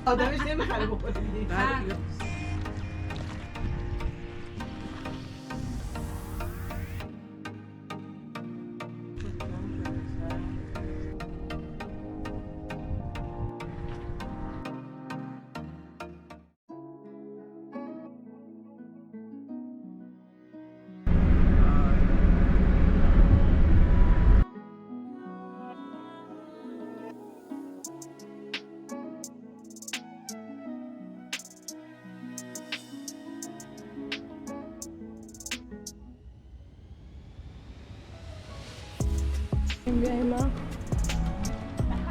آدمش نمیخره بخوره دیگه. اینجا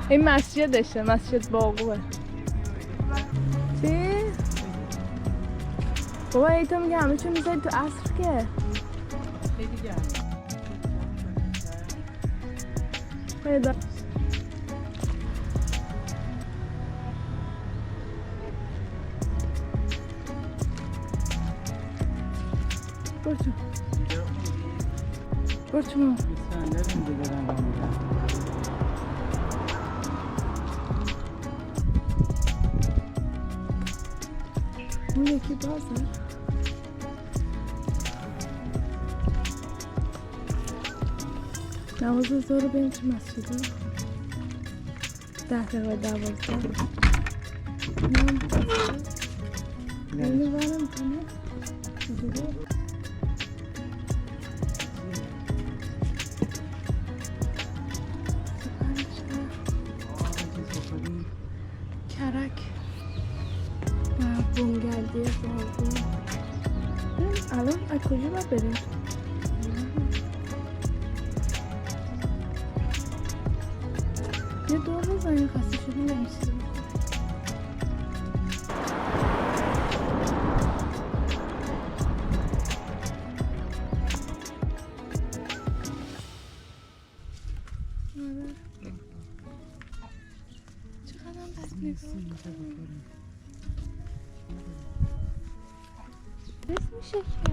این مسجدشه، مسجد باغوه. چی؟ بابا ای تو میگه همه چون میذاری تو عصر که خیلی گرم. پیدا برچو برچو اون یکی بازه. نوازه زور بریم تو مسجده 10 دقیقه 12 اینو برم کنه کرک و بونگردی باغون. الان از کجا باید بریم؟ یه دور بزنیم خسته شدیم نمیشه. بس میشه که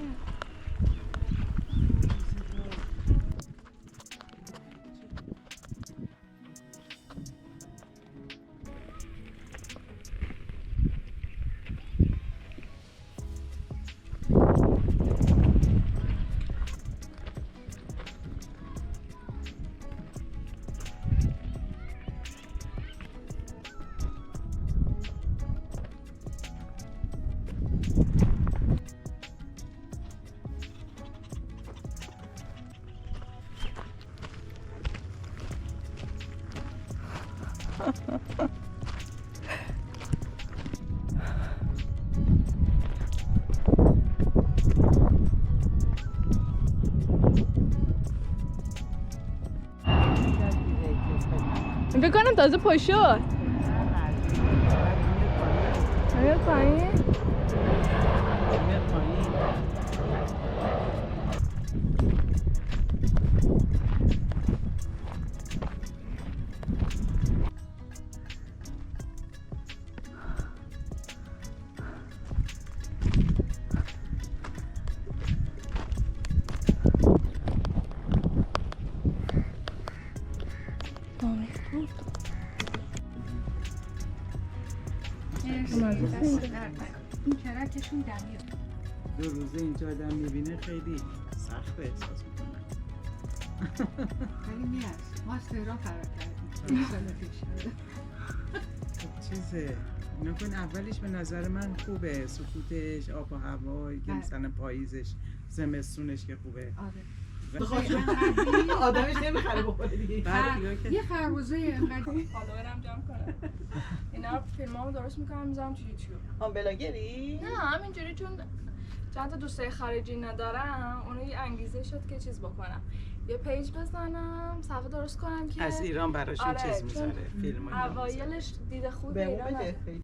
بکنم تازه پشت میاد پایین. این کرکشون دمیه. دو روزه اینجا آدم میبینه خیلی سخت احساس میکنه. خیلی میاد. ما از تهران فرار کردیم. سال پیش. چیزه نکن اولش به نظر من خوبه، سکوتش، آب و هوایی که مثلا پاییزش، زمستونش که خوبه. آره. آدمش نمیخره بخوره دیگه. یه خربزه اینقدر فالوورم جمع کنم. اینا فیلمامو درست میکنم میذارم تو یوتیوب. هم بلاگری؟ نه همینجوری چون چند تا دوستای خارجی ندارم، اونو یه انگیزه شد که چیز بکنم. یه پیج بزنم، صفحه درست کنم که از ایران براشون چیز میذاره، فیلم. اوایلش دید خوب ایران.